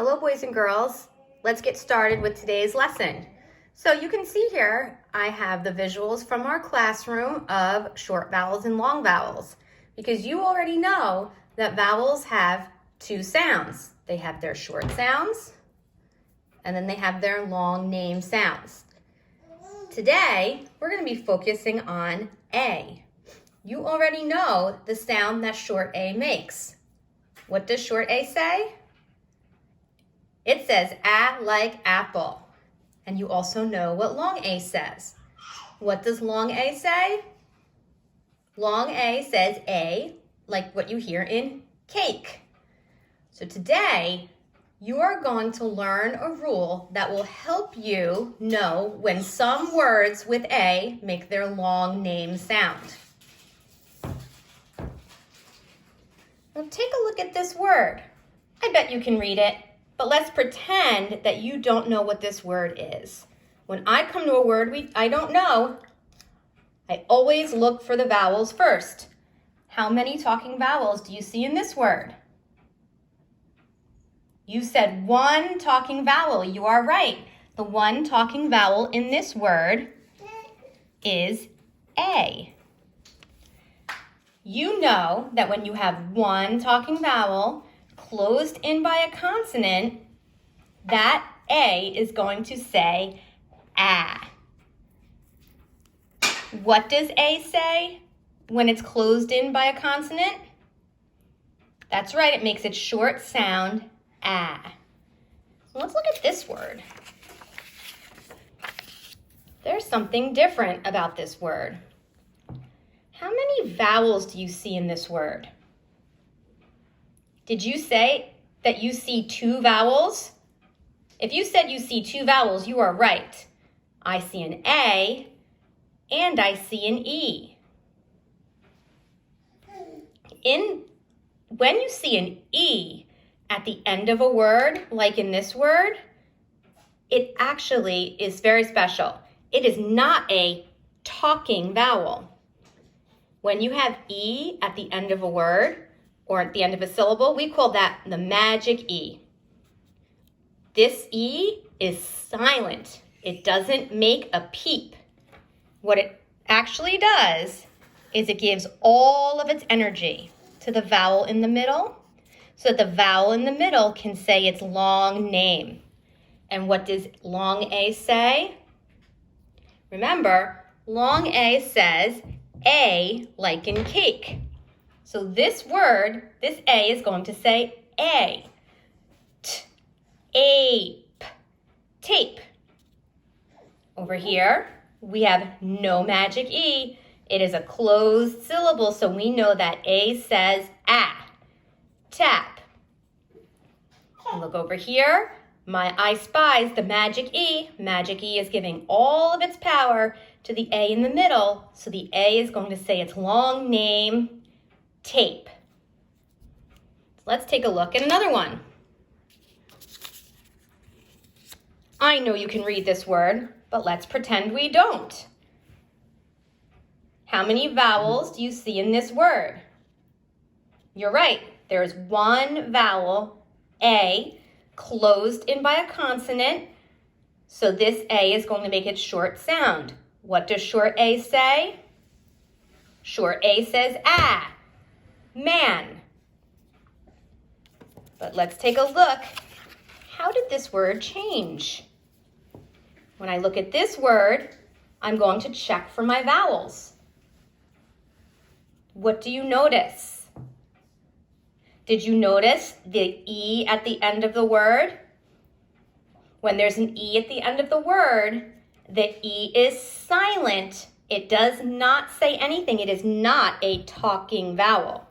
Hello, boys and girls. Let's get started with today's lesson. So you can see here, I have the visuals from our classroom of short vowels and long vowels, because you already know that vowels have two sounds. They have their short sounds, and then they have their long name sounds. Today, we're going to be focusing on A. You already know the sound that short A makes. What does short A say? It says A like apple. And you also know what long A says. What does long A say? Long A says A, like what you hear in cake. So today, you are going to learn a rule that will help you know when some words with A make their long name sound. Now take a look at this word. I bet you can read it. But let's pretend that you don't know what this word is. When I come to a word I don't know, I always look for the vowels first. How many talking vowels do you see in this word? You said one talking vowel. You are right. The one talking vowel in this word is A. You know that when you have one talking vowel closed in by a consonant, that A is going to say A. What does A say when it's closed in by a consonant? That's right, it makes its short sound A. Let's look at this word. There's something different about this word. How many vowels do you see in this word? Did you say that you see two vowels? If you said you see two vowels, you are right. I see an A and I see an E. When you see an E at the end of a word, like in this word, it actually is very special. It is not a talking vowel. When you have E at the end of a word, or at the end of a syllable, we call that the magic E. This E is silent. It doesn't make a peep. What it actually does is it gives all of its energy to the vowel in the middle, so that the vowel in the middle can say its long name. And what does long A say? Remember, long A says A like in cake. So this word, this A, is going to say A. Ape. Tape. Over here, we have no magic E. It is a closed syllable, so we know that A says A. Tap. And look over here. My eye spies the magic E. Magic E is giving all of its power to the A in the middle, so the A is going to say its long name, tape. Let's take a look at another one. I know you can read this word, but let's pretend we don't. How many vowels do you see in this word? You're right, there's one vowel, A, closed in by a consonant, so this A is going to make its short sound. What does short A say? Short A says A. Man. But let's take a look. How did this word change? When I look at this word, I'm going to check for my vowels. What do you notice? Did you notice the E at the end of the word? When there's an E at the end of the word, the E is silent. It does not say anything. It is not a talking vowel.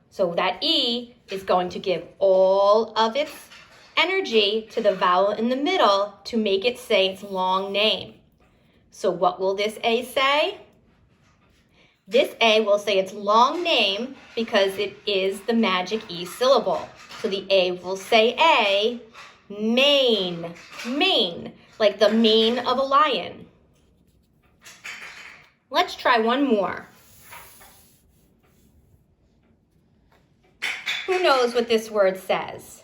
So that E is going to give all of its energy to the vowel in the middle to make it say its long name. So what will this A say? This A will say its long name because it is the magic E syllable. So the A will say A, mane, mane, like the mane of a lion. Let's try one more. Who knows what this word says?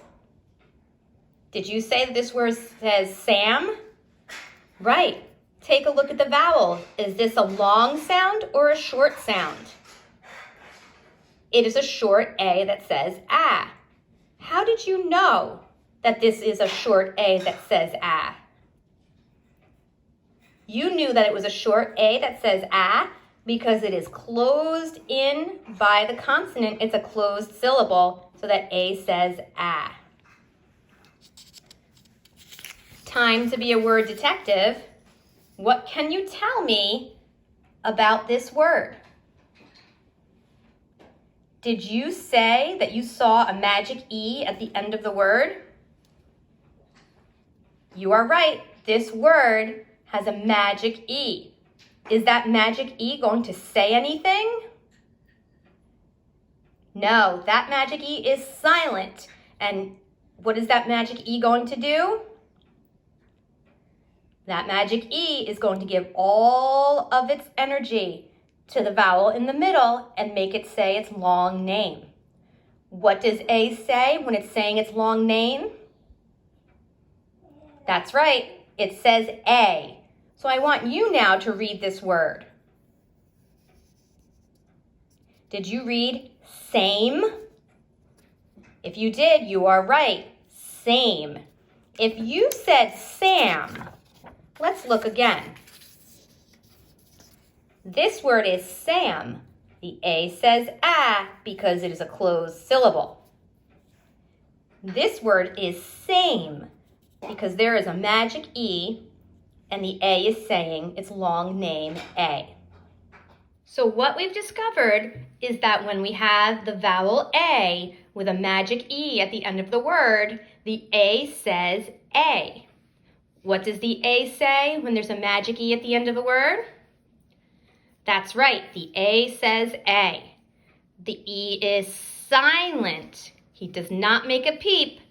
Did you say that this word says Sam? Right. Take a look at the vowel. Is this a long sound or a short sound? It is a short A that says ah. How did you know that this is a short A that says ah? You knew that it was a short A that says ah because it is closed in by the consonant. It's a closed syllable, so that A says ah. Time to be a word detective. What can you tell me about this word? Did you say that you saw a magic E at the end of the word? You are right. This word has a magic E. Is that magic E going to say anything? No, that magic E is silent. And what is that magic E going to do? That magic E is going to give all of its energy to the vowel in the middle and make it say its long name. What does A say when it's saying its long name? That's right, it says A. So I want you now to read this word. Did you read same? If you did, you are right, same. If you said Sam, let's look again. This word is Sam. The A says ah because it is a closed syllable. This word is same because there is a magic E and the A is saying its long name A. So what we've discovered is that when we have the vowel A with a magic E at the end of the word, the A says A. What does the A say when there's a magic E at the end of the word? That's right, the A says A. The E is silent. He does not make a peep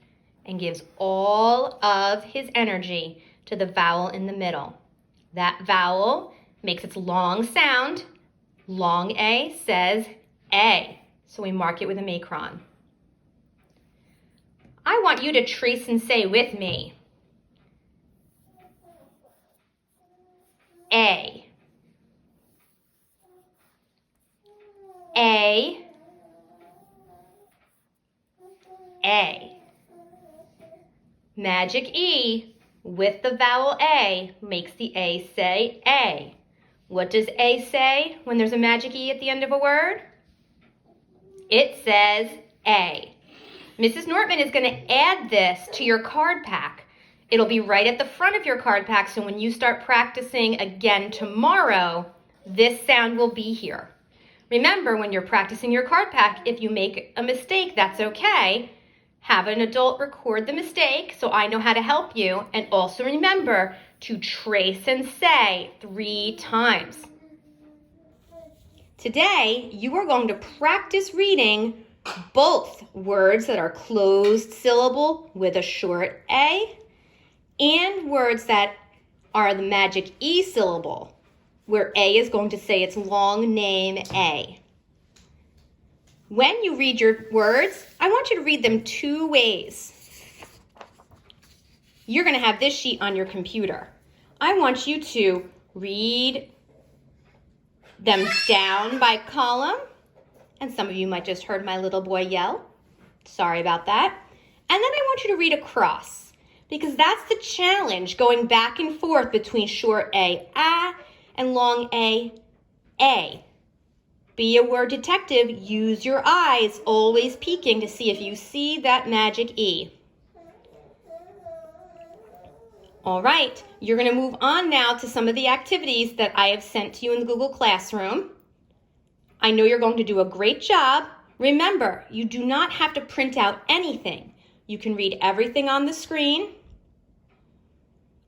and gives all of his energy to the vowel in the middle. That vowel makes its long sound. Long A says A. So we mark it with a macron. I want you to trace and say with me. A. A. A. Magic E with the vowel A makes the A say A. What does A say when there's a magic E at the end of a word? It says A. Mrs. Nortman is going to add this to your card pack. It'll be right at the front of your card pack, so when you start practicing again tomorrow, this sound will be here. Remember, when you're practicing your card pack, if you make a mistake, that's okay. Have an adult record the mistake so I know how to help you, and also remember to trace and say 3 times. Today, you are going to practice reading both words that are closed syllable with a short A and words that are the magic E syllable, where A is going to say its long name A. When you read your words, I want you to read them 2 ways. You're going to have this sheet on your computer. I want you to read them down by column, and some of you might just heard my little boy yell. Sorry about that. And then I want you to read across, because that's the challenge, going back and forth between short A, ah, and long A, A. Be a word detective. Use your eyes, always peeking to see if you see that magic E. All right, you're going to move on now to some of the activities that I have sent to you in the Google Classroom. I know you're going to do a great job. Remember, you do not have to print out anything. You can read everything on the screen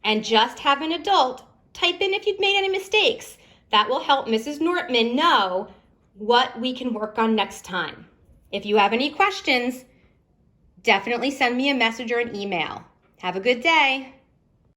and just have an adult type in if you've made any mistakes. That will help Mrs. Nortman know what we can work on next time. If you have any questions, definitely send me a message or an email. Have a good day.